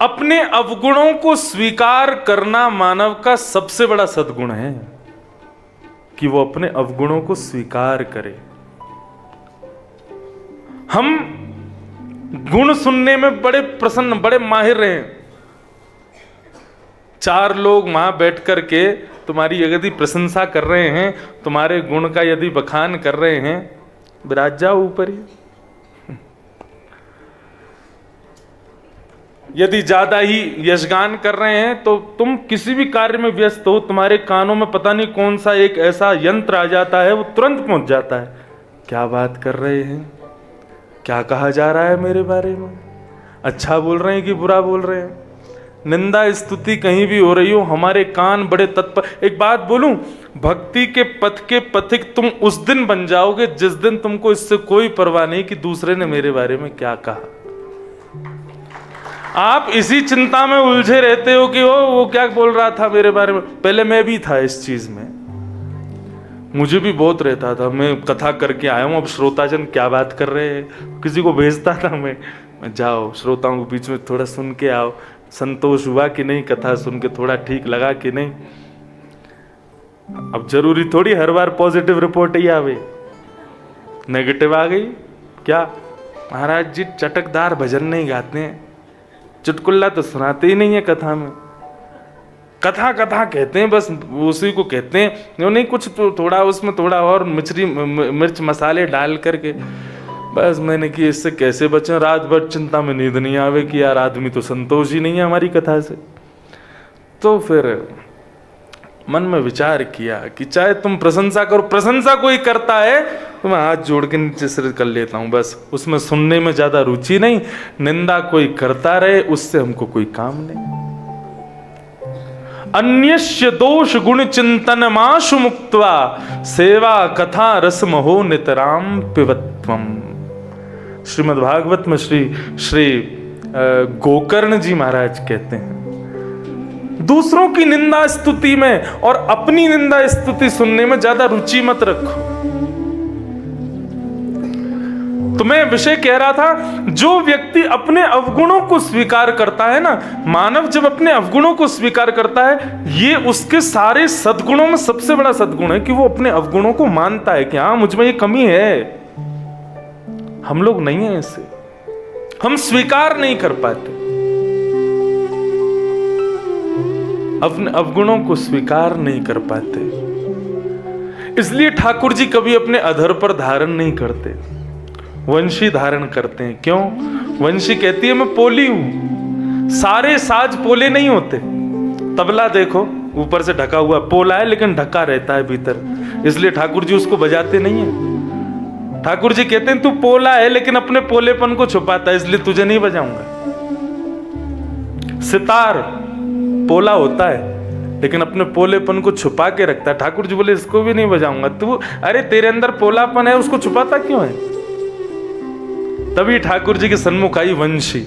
अपने अवगुणों को स्वीकार करना मानव का सबसे बड़ा सद्गुण है, कि वो अपने अवगुणों को स्वीकार करे। हम गुण सुनने में बड़े प्रसन्न, बड़े माहिर रहे। चार लोग वहां बैठ करके तुम्हारी यदि प्रशंसा कर रहे हैं, तुम्हारे गुण का यदि बखान कर रहे हैं, विराज जाओ ऊपर ही। यदि ज्यादा ही यशगान कर रहे हैं तो तुम किसी भी कार्य में व्यस्त हो, तुम्हारे कानों में पता नहीं कौन सा एक ऐसा यंत्र आ जाता है, वो तुरंत पहुंच जाता है, क्या बात कर रहे हैं, क्या कहा जा रहा है मेरे बारे में, अच्छा बोल रहे हैं कि बुरा बोल रहे हैं। निंदा स्तुति कहीं भी हो रही हो, हमारे कान बड़े तत्पर। एक बात बोलूं, भक्ति के पथ के पथिक तुम उस दिन बन जाओगे जिस दिन तुमको इससे कोई परवाह नहीं कि दूसरे ने मेरे बारे में क्या कहा। आप इसी चिंता में उलझे रहते हो कि वो क्या बोल रहा था मेरे बारे में। पहले मैं भी था इस चीज में, मुझे भी बहुत रहता था। मैं कथा करके आया हूं, अब श्रोताजन क्या बात कर रहे हैं, किसी को भेजता था मैं, जाओ श्रोताओं के बीच में थोड़ा सुन के आओ, संतोष हुआ कि नहीं, कथा सुन के थोड़ा ठीक लगा कि नहीं। अब जरूरी थोड़ी हर बार पॉजिटिव रिपोर्ट ही आवे, नेगेटिव आ गई क्या। महाराज जी चटकदार भजन नहीं गाते हैं, चुटकुल्ला तो सुनाते ही नहीं है कथा में, कथा कथा कहते हैं बस, उसी को कहते हैं। नहीं कुछ तो थोड़ा उसमें थोड़ा और मिर्च मसाले डाल करके बस। मैंने कि इससे कैसे बचें, रात भर चिंता में नींद नहीं आवे कि यार आदमी तो संतोष ही नहीं है हमारी कथा से। तो फिर मन में विचार किया कि चाहे तुम प्रशंसा करो, प्रशंसा कोई करता है तो मैं हाथ जोड़ के नीचे सिर कर लेता हूं, बस उसमें सुनने में ज्यादा रुचि नहीं। निंदा कोई करता रहे उससे हमको कोई काम नहीं। अन्यस्य दोष गुण चिंतन माशु मुक्त्वा सेवा कथा रसमहो नितराम पिबत्वम। श्रीमद् भागवत में श्री गोकर्ण जी महाराज कहते हैं, दूसरों की निंदा स्तुति में और अपनी निंदा स्तुति सुनने में ज्यादा रुचि मत रखो। तो मैं विषय कह रहा था, जो व्यक्ति अपने अवगुणों को स्वीकार करता है ना, मानव जब अपने अवगुणों को स्वीकार करता है, ये उसके सारे सद्गुणों में सबसे बड़ा सद्गुण है कि वो अपने अवगुणों को मानता है कि हाँ मुझ में ये कमी है। हम लोग नहीं है ऐसे, हम स्वीकार नहीं कर पाते, अपने अवगुणों को स्वीकार नहीं कर पाते। इसलिए ठाकुर जी कभी अपने अधर पर धारण नहीं करते, वंशी धारण करते हैं। क्यों? वंशी कहती है मैं पोली हूं। सारे साज पोले नहीं होते। तबला देखो ऊपर से ढका हुआ पोला है लेकिन ढका रहता है भीतर, इसलिए ठाकुर जी उसको बजाते नहीं है। ठाकुर जी कहते हैं तू पोला है लेकिन अपने पोलेपन को छुपाता है, इसलिए तुझे नहीं बजाऊंगा। सितार पोला होता है लेकिन अपने पोलेपन को छुपा के रखता है, ठाकुर जी बोले इसको भी नहीं बजाऊंगा। तू अरे तेरे अंदर पोलापन है, उसको छुपाता क्यों है? तभी ठाकुर जी के सन्मुख आई वंशी।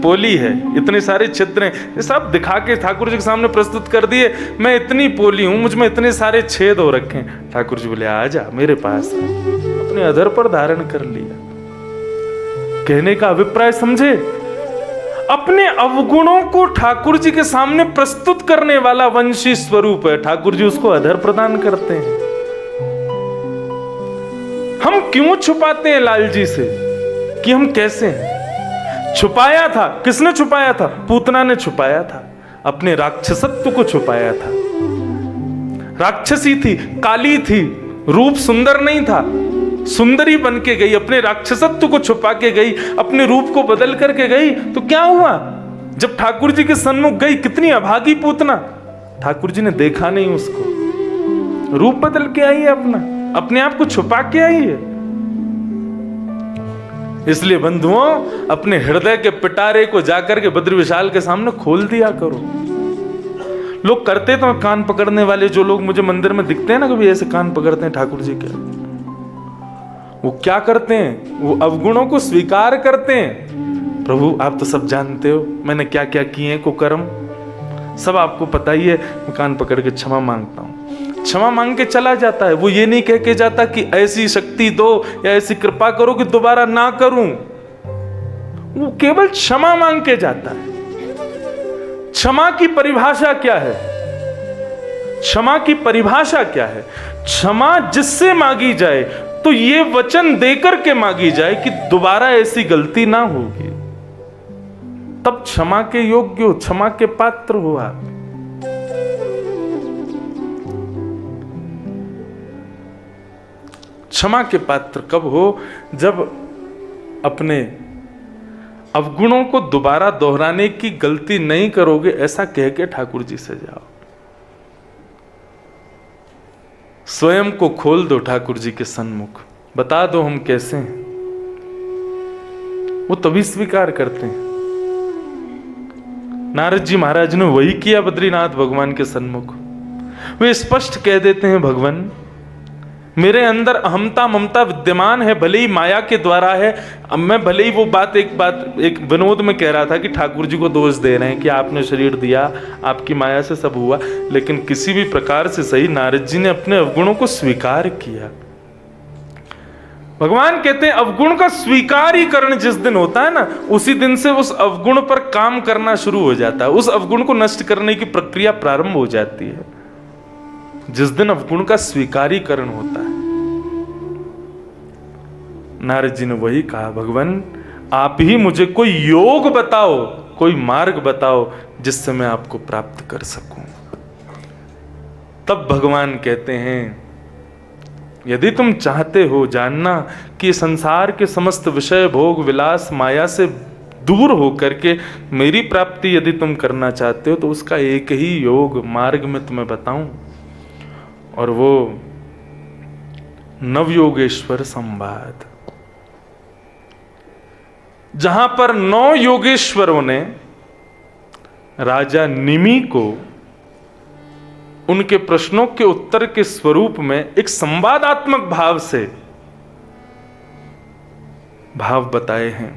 पोली है, इतने सारे छिद्र हैं, ये सब दिखा के ठाकुर जी के सामने प्रस्तुत कर दिए। मैं इतनी पोली हूं, मुझ में इतने सारे छेद हो रखे हैं। ठाकुर जी बोले आ जा मेरे पास, अपने अधर पर धारण कर लिया। कहने का अभिप्राय समझे, अपने अवगुणों को ठाकुर जी के सामने प्रस्तुत करने वाला वंशी स्वरूप है, ठाकुर जी उसको अधर प्रदान करते हैं। हम क्यों छुपाते हैं लाल जी से कि हम कैसे हैं? छुपाया था, किसने छुपाया था? पूतना ने छुपाया था, अपने राक्षसत्व को छुपाया था। राक्षसी थी, काली थी, रूप सुंदर नहीं था, सुंदरी बन के गई, अपने राक्षसत्व को छुपा के गई, अपने रूप को बदल करके गई। तो क्या हुआ? जब ठाकुर जी के सन्मुख गई, कितनी अभागी पूतना, ठाकुर जी ने देखा नहीं उसको, रूप बदल के आई है, अपने आप को छुपा के आई है। इसलिए बंधुओं, अपने हृदय के पिटारे को जाकर के बद्री विशाल के सामने खोल दिया करो। लोग करते तो कान पकड़ने वाले, जो लोग मुझे मंदिर में दिखते हैं ना, कभी ऐसे कान पकड़ते हैं ठाकुर जी के, वो क्या करते हैं? वो अवगुणों को स्वीकार करते हैं। प्रभु आप तो सब जानते हो, मैंने क्या क्या किए हैं कुकर्म, सब आपको पता ही है। मैं कान पकड़ के क्षमा मांगता हूं, क्षमा मांग के चला जाता है। वो ये नहीं कह के जाता कि ऐसी शक्ति दो या ऐसी कृपा करो कि दोबारा ना करूं। वो केवल क्षमा मांग के जाता है। क्षमा की परिभाषा क्या है? क्षमा की परिभाषा क्या है? क्षमा जिससे मांगी जाए तो ये वचन देकर के मांगी जाए कि दोबारा ऐसी गलती ना होगी, तब क्षमा के योग्य हो, क्षमा के पात्र हो आप। क्षमा के पात्र कब हो? जब अपने अवगुणों को दोबारा दोहराने की गलती नहीं करोगे, ऐसा कह के ठाकुर जी से जाओ। स्वयं को खोल दो ठाकुर जी के सन्मुख, बता दो हम कैसे हैं। वो तभी स्वीकार करते हैं। नारद जी महाराज ने वही किया बद्रीनाथ भगवान के सन्मुख। वे स्पष्ट कह देते हैं, भगवान मेरे अंदर अहमता ममता विद्यमान है, भले ही माया के द्वारा है। अब मैं भले ही वो बात एक विनोद में कह रहा था कि ठाकुर जी को दोष दे रहे हैं कि आपने शरीर दिया, आपकी माया से सब हुआ, लेकिन किसी भी प्रकार से सही नारद जी ने अपने अवगुणों को स्वीकार किया। भगवान कहते हैं अवगुण का स्वीकारीकरण जिस दिन होता है ना, उसी दिन से उस अवगुण पर काम करना शुरू हो जाता है, उस अवगुण को नष्ट करने की प्रक्रिया प्रारंभ हो जाती है जिस दिन अवगुण का स्वीकारीकरण होता है। नारद जी ने वही कहा, भगवान आप ही मुझे कोई योग बताओ, कोई मार्ग बताओ जिससे मैं आपको प्राप्त कर सकूं। तब भगवान कहते हैं, यदि तुम चाहते हो जानना कि संसार के समस्त विषय भोग विलास माया से दूर होकर के मेरी प्राप्ति यदि तुम करना चाहते हो, तो उसका एक ही योग मार्ग में तुम्हें बताऊं, और वो नवयोगेश्वर संवाद, जहां पर 9 योगेश्वरों ने राजा निमि को उनके प्रश्नों के उत्तर के स्वरूप में एक संवादात्मक भाव से भाव बताए हैं।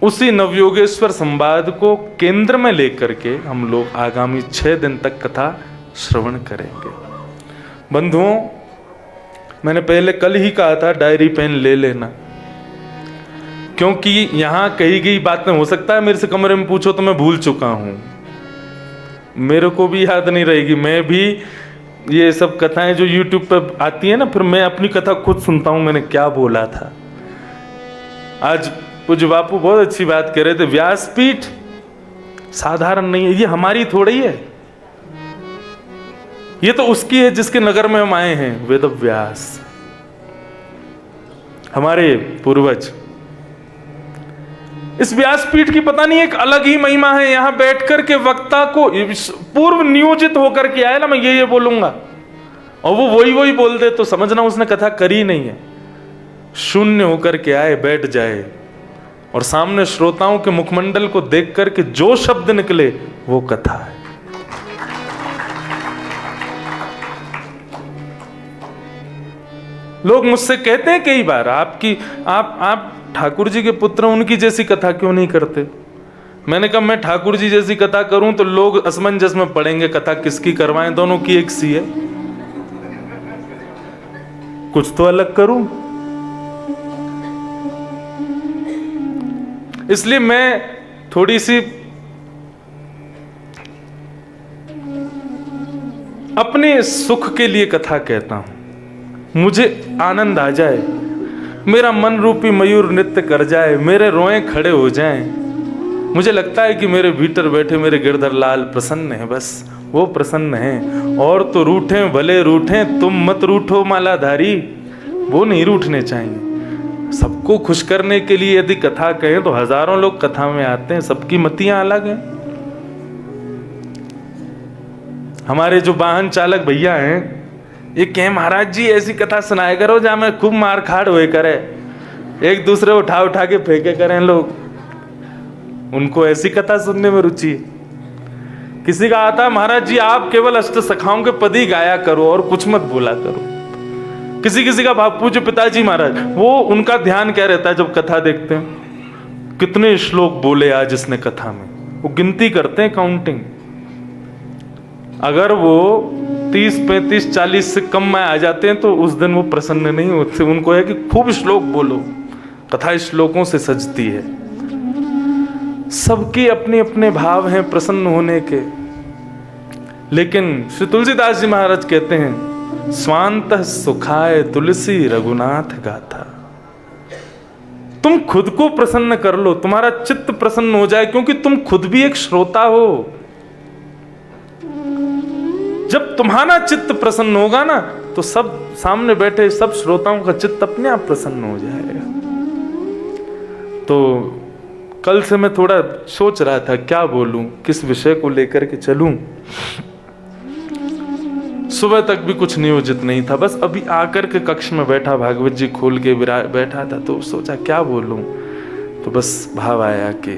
उसी नवयोगेश्वर संवाद को केंद्र में लेकर के हम लोग आगामी 6 दिन तक कथा श्रवण करेंगे। बंधुओं, मैंने पहले कल ही कहा था डायरी पेन ले लेना, क्योंकि यहां कही गई बातें हो सकता है मेरे से कमरे में पूछो तो मैं भूल चुका हूं, मेरे को भी याद नहीं रहेगी। मैं भी ये सब कथाएं जो YouTube पर आती है ना, फिर मैं अपनी कथा खुद सुनता हूं, मैंने क्या बोला था। आज पूज्य बापू बहुत अच्छी बात कह रहे थे, व्यासपीठ साधारण नहीं है, ये हमारी थोड़ी है, ये तो उसकी है जिसके नगर में हम आए हैं, वेद व्यास, हमारे पूर्वज। इस व्यासपीठ की पता नहीं एक अलग ही महिमा है। यहां बैठकर के वक्ता को पूर्व नियोजित होकर के आए ना, मैं ये बोलूंगा, और वो वही बोल दे तो समझना उसने कथा करी नहीं है। शून्य होकर के आए, बैठ जाए, और सामने श्रोताओं के मुखमंडल को देख करके जो शब्द निकले वो कथा है। लोग मुझसे कहते हैं कई बार, आप ठाकुर जी के पुत्र, उनकी जैसी कथा क्यों नहीं करते? मैंने कहा मैं ठाकुर जी जैसी कथा करूं तो लोग असमंजस में पड़ेंगे, कथा किसकी करवाएं, दोनों की एक सी है, कुछ तो अलग करूं। इसलिए मैं थोड़ी सी अपने सुख के लिए कथा कहता हूं, मुझे आनंद आ जाए, मेरा मन रूपी मयूर नृत्य कर जाए, मेरे रोए खड़े हो जाएं। मुझे लगता है कि मेरे भीतर बैठे मेरे गिरधर लाल प्रसन्न है, बस वो प्रसन्न है। और तो रूठें भले रूठें, तुम मत रूठो मालाधारी, वो नहीं रूठने चाहिए। सबको खुश करने के लिए यदि कथा कहें तो हजारों लोग कथा में आते हैं, सबकी मतियां अलग हैं। हमारे जो वाहन चालक भैया हैं, ये कहे महाराज जी ऐसी कथा सुनाए करो जहां में खूब मार खाड़ हुए करे, एक दूसरे उठा के फेंके करें लोग, उनको ऐसी कथा सुनने में रुचि। किसी का आता महाराज जी आप केवल अष्ट सखाओं के पद ही गाया करो और कुछ मत बोला करो। किसी का बापू जो पिताजी महाराज, वो उनका ध्यान क्या रहता है जब कथा देखते हैं, कितने श्लोक बोले आज इसने कथा में, वो गिनती करते हैं, काउंटिंग। अगर वो 30, 35, 40 से कम में आ जाते हैं तो उस दिन वो प्रसन्न नहीं होते। उनको है कि खूब श्लोक बोलो, कथा श्लोकों से सजती है। सबके अपने अपने भाव हैं प्रसन्न होने के, लेकिन श्री तुलसीदास जी महाराज कहते हैं स्वांतः सुखाय तुलसी रघुनाथ गाथा। तुम खुद को प्रसन्न कर लो, तुम्हारा चित्त प्रसन्न हो जाए, क्योंकि तुम खुद भी एक श्रोता हो। जब तुम्हारा चित्त प्रसन्न होगा ना, तो सब सामने बैठे सब श्रोताओं का चित्त अपने आप प्रसन्न हो जाएगा। तो कल से मैं थोड़ा सोच रहा था क्या बोलूं, किस विषय को लेकर के चलूं। सुबह तक भी कुछ नियोजित नहीं था, बस अभी आकर के कक्ष में बैठा, भागवत जी खोल के बैठा था, तो सोचा क्या बोलूं। तो बस भाव आया कि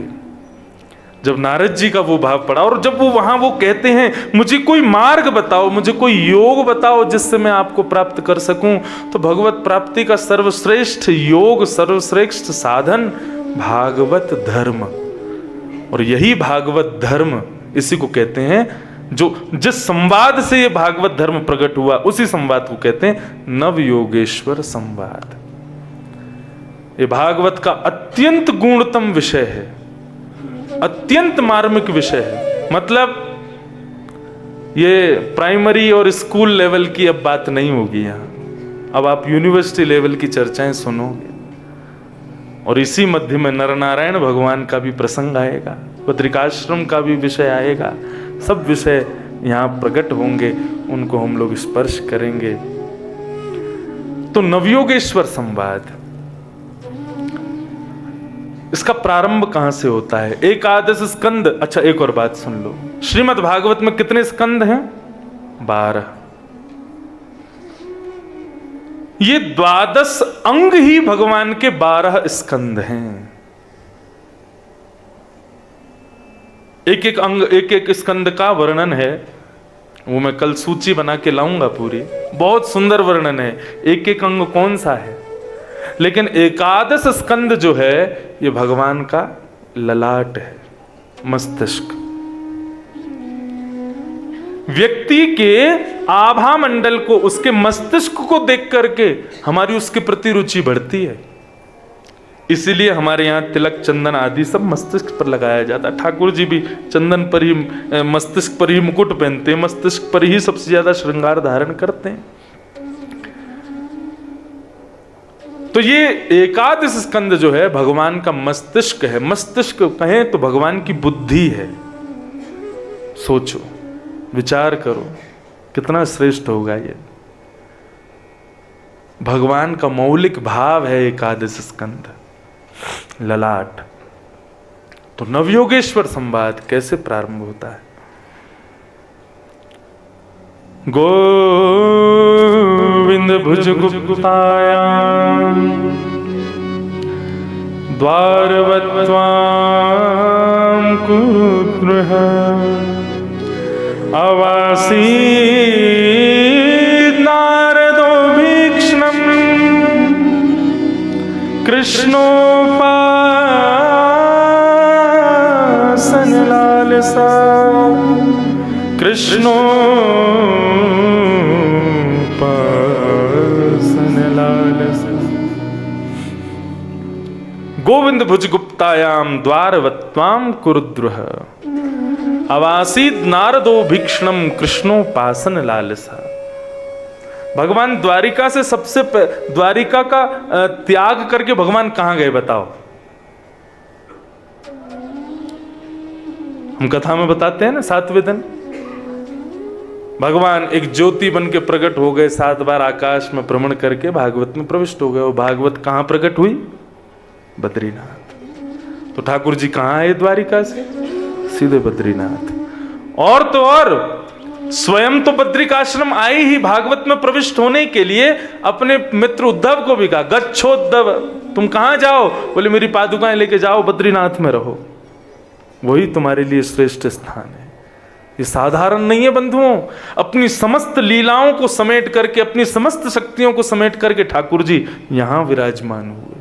जब नारद जी का वो भाव पड़ा, और जब वो वहां वो कहते हैं मुझे कोई मार्ग बताओ, मुझे कोई योग बताओ जिससे मैं आपको प्राप्त कर सकूं, तो भगवत प्राप्ति का सर्वश्रेष्ठ योग, सर्वश्रेष्ठ साधन भागवत धर्म। और यही भागवत धर्म, इसी को कहते हैं, जो जिस संवाद से ये भागवत धर्म प्रकट हुआ, उसी संवाद को कहते हैं नव योगेश्वर संवाद। ये भागवत का अत्यंत गुणतम विषय है, अत्यंत मार्मिक विषय है। मतलब ये प्राइमरी और स्कूल लेवल की अब बात नहीं होगी यहाँ, अब आप यूनिवर्सिटी लेवल की चर्चाएं सुनोगे। और इसी मध्य में नरनारायण भगवान का भी प्रसंग आएगा, बद्रिकाश्रम का भी विषय आएगा, सब विषय यहाँ प्रकट होंगे, उनको हम लोग स्पर्श करेंगे। तो नवयोगेश्वर संवाद, इसका प्रारंभ कहां से होता है? एकादश स्कंद। अच्छा, एक और बात सुन लो, श्रीमद् भागवत में कितने स्कंद हैं? 12। ये 12 अंग ही भगवान के 12 स्कंद हैं। एक एक अंग, एक एक स्कंद का वर्णन है, वो मैं कल सूची बना के लाऊंगा पूरी, बहुत सुंदर वर्णन है, एक एक अंग कौन सा है। लेकिन एकादश स्कंद जो है ये भगवान का ललाट है, मस्तिष्क। व्यक्ति के आभा मंडल को, उसके मस्तिष्क को देख करके हमारी उसके प्रति रुचि बढ़ती है। इसीलिए हमारे यहाँ तिलक, चंदन आदि सब मस्तिष्क पर लगाया जाता है। ठाकुर जी भी चंदन पर ही, मस्तिष्क पर ही मुकुट पहनते हैं, मस्तिष्क पर ही सबसे ज्यादा श्रृंगार धारण करते हैं। तो ये एकादश स्कंद जो है भगवान का मस्तिष्क है। मस्तिष्क कहें तो भगवान की बुद्धि है। सोचो, विचार करो, कितना श्रेष्ठ होगा ये। भगवान का मौलिक भाव है एकादश स्कंद, ललाट। तो नवयोगेश्वर संवाद कैसे प्रारंभ होता है? गोविंद भुज गुप्तायां द्वारवत्त्वां कुरुद्रः अवासीत् नारदो भीक्ष्णम् कृष्णोपासन लालसा कृष्णोपासन लालसा। गोविंद भुज गुप्तायाम द्वारवत्त्वाम कुरुद्रः अवासीत नारदो भीक्ष्णम कृष्णोपासन लालसा। भगवान द्वारिका से सबसे द्वारिका का त्याग करके भगवान कहां गए बताओ? हम कथा में बताते हैं ना, 7वें दिन भगवान एक ज्योति बन के प्रकट हो गए, 7 बार आकाश में भ्रमण करके भागवत में प्रविष्ट हो गए। और भागवत कहां प्रकट हुई? बद्रीनाथ। तो ठाकुर जी कहां आए द्वारिका से? सीधे बद्रीनाथ। और तो और स्वयं तो बद्रिकाश्रम आए ही भागवत में प्रविष्ट होने के लिए, अपने मित्र उद्धव को भी कहा गच्छोद्धव, तुम कहां जाओ? बोले मेरी पादुकाएं लेके जाओ, बद्रीनाथ में रहो, वही तुम्हारे लिए श्रेष्ठ स्थान है। ये साधारण नहीं है बंधुओं। अपनी समस्त लीलाओं को समेट करके, अपनी समस्त शक्तियों को समेट करके ठाकुर जी यहां विराजमान हुए।